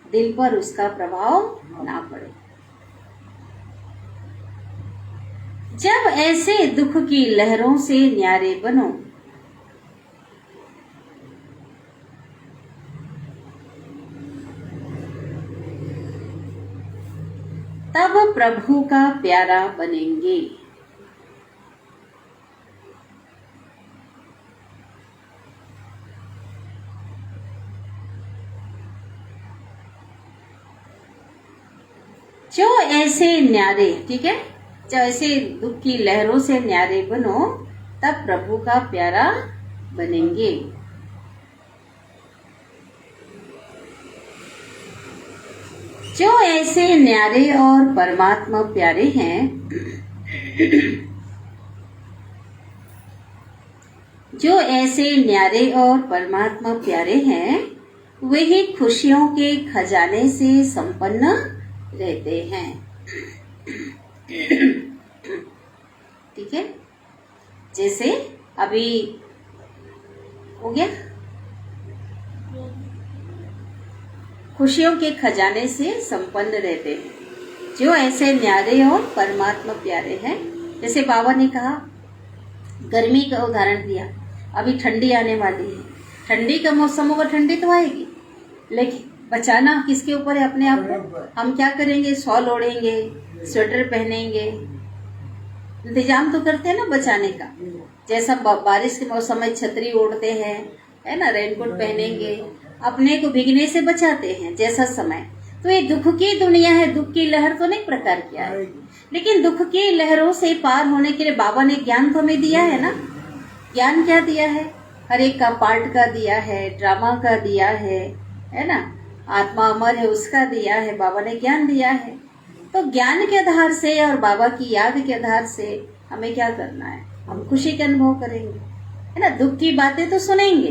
दिल पर उसका प्रभाव ना पड़े। जब ऐसे दुख की लहरों से न्यारे बनो, तब प्रभु का प्यारा बनेंगे। जो ऐसे न्यारे, ठीक है, जो ऐसे दुख की लहरों से न्यारे बनो, तब प्रभु का प्यारा बनेंगे। जो ऐसे न्यारे और परमात्मा प्यारे हैं, जो ऐसे न्यारे और परमात्मा प्यारे हैं, वही खुशियों के खजाने से संपन्न रहते हैं। ठीक है, जैसे अभी हो गया, खुशियों के खजाने से संपन्न रहते हैं, जो ऐसे न्यारे और परमात्मा प्यारे हैं। जैसे बाबा ने कहा, गर्मी का उदाहरण दिया, अभी ठंडी आने वाली है, ठंडी का मौसम होगा, ठंडी तो आएगी, लेकिन बचाना किसके ऊपर है? अपने आप को। हम क्या करेंगे? शॉल ओढ़ेंगे, स्वेटर पहनेंगे, इंतजाम तो करते हैं ना बचाने का। जैसा बारिश के मौसम में छतरी ओढ़ते हैं, है ना, रेनकोट पहनेंगे, अपने को भीगने से बचाते हैं। जैसा समय, तो ये दुख की दुनिया है, दुख की लहर तो अनेक प्रकार की है, लेकिन दुख की लहरों से पार होने के लिए बाबा ने ज्ञान तो हमें दिया है ना। ज्ञान क्या दिया है? हर एक का पार्ट का दिया है, ड्रामा का दिया है ना, आत्मा अमर है उसका दिया है, बाबा ने ज्ञान दिया है। तो ज्ञान के आधार से और बाबा की याद के आधार से हमें क्या करना है? हम खुशी का अनुभव करेंगे, है ना। दुख की बातें तो सुनेंगे,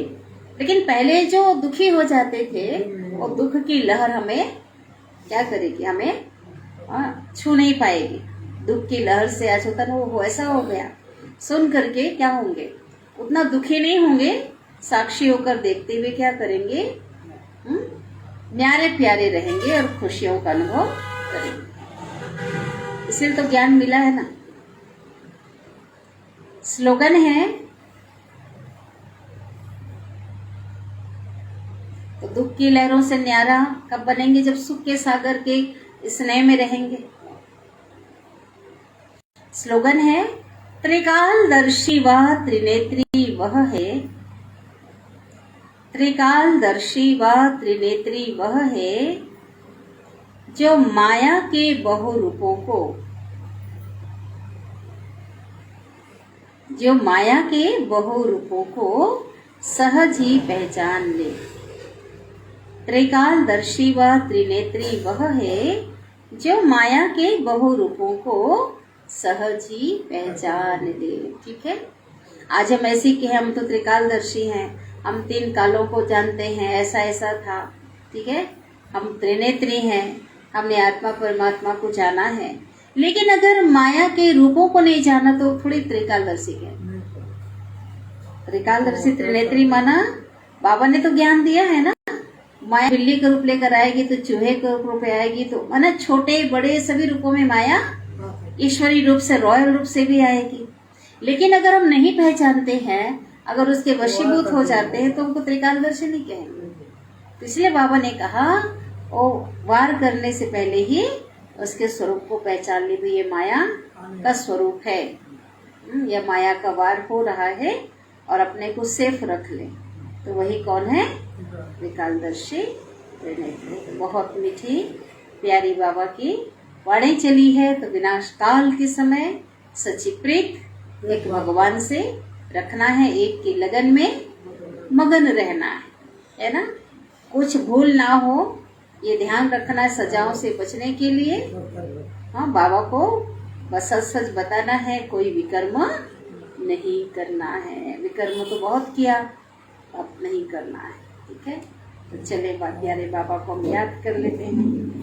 लेकिन पहले जो दुखी हो जाते थे, वो दुख की लहर हमें क्या करेगी? हमें छू नहीं पाएगी। दुख की लहर से आज होता ना, वो ऐसा हो गया, सुन करके क्या होंगे? उतना दुखी नहीं होंगे, साक्षी होकर देखते हुए क्या करेंगे? न्यारे प्यारे रहेंगे और खुशियों का अनुभव करेंगे। इसलिए तो ज्ञान मिला है ना। स्लोगन है, तो दुख दुख की लहरों से न्यारा कब बनेंगे? जब सुख के सागर के स्नेह में रहेंगे। स्लोगन है, त्रिकालदर्शी व त्रिनेत्री वह है, त्रिकालदर्शी व त्रिनेत्री वह है, जो माया के बहुरूपों को, जो माया के बहुरूपों को सहज ही पहचान ले। त्रिकालदर्शी व त्रिनेत्री वह है, जो माया के बहुरूपों को सहज ही पहचान ले। ठीक है, आज हम ऐसे कि हम तो त्रिकालदर्शी हैं, हम 3 कालों को जानते हैं, ऐसा ऐसा था। ठीक है, हम त्रिनेत्री हैं, हमने आत्मा परमात्मा को जाना है। लेकिन अगर माया के रूपों को नहीं जाना तो थोड़ी त्रिकालदर्शी है। त्रिकालदर्शी त्रिनेत्री माना बाबा ने तो ज्ञान दिया है ना, माया बिल्ली का रूप लेकर आएगी तो चूहे के रूप में आएगी, तो माना छोटे बड़े सभी रूपों में माया ईश्वरी रूप से, रॉयल रूप से भी आएगी। लेकिन अगर हम नहीं पहचानते हैं, अगर उसके वशीभूत हो जाते हैं तो उनको त्रिकालदर्शी नहीं कहेंगे। तो इसलिए बाबा ने कहा वो वार करने से पहले ही उसके स्वरूप को पहचान ली, भी ये माया का स्वरूप है, यह माया का वार हो रहा है, और अपने को सेफ रख ले। तो वही कौन है? त्रिकालदर्शी त्रिनेत्री। बहुत मीठी प्यारी बाबा की वाणी चली है। तो विनाश काल के समय सच्ची प्रीत एक भगवान से रखना है, एक की लगन में मगन रहना है ना, कुछ भूल ना हो, ये ध्यान रखना है सजाओं से बचने के लिए। हाँ, बाबा को बस सच सच बताना है, कोई विकर्म नहीं करना है। विकर्म तो बहुत किया, अब नहीं करना है। ठीक है, तो चले प्यारे बाबा को हम याद कर लेते हैं।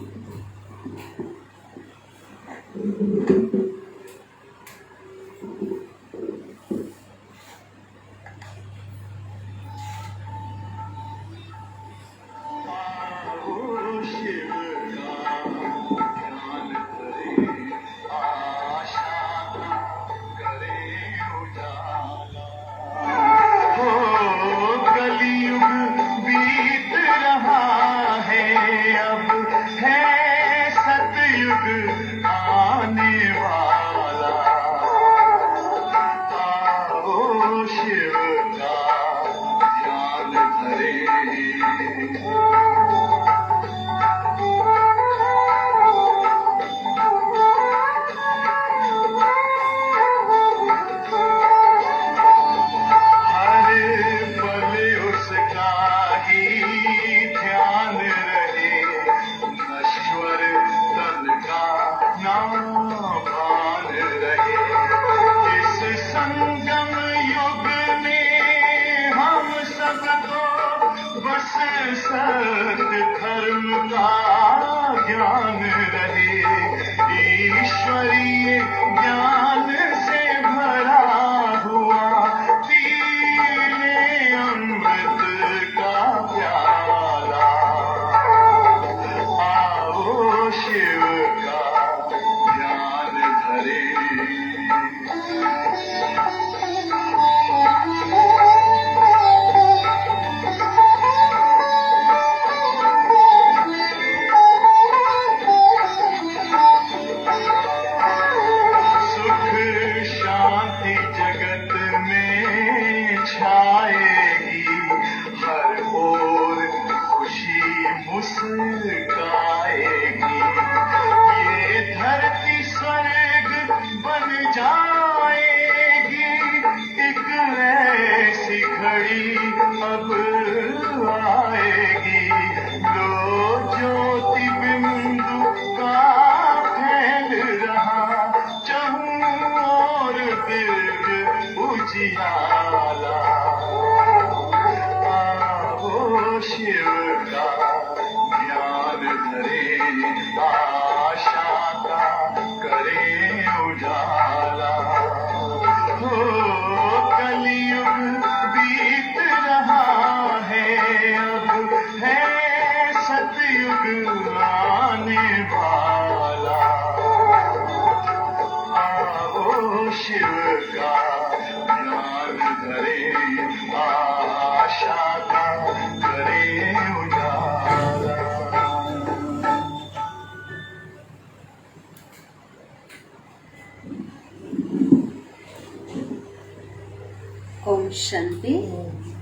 शांति। ओम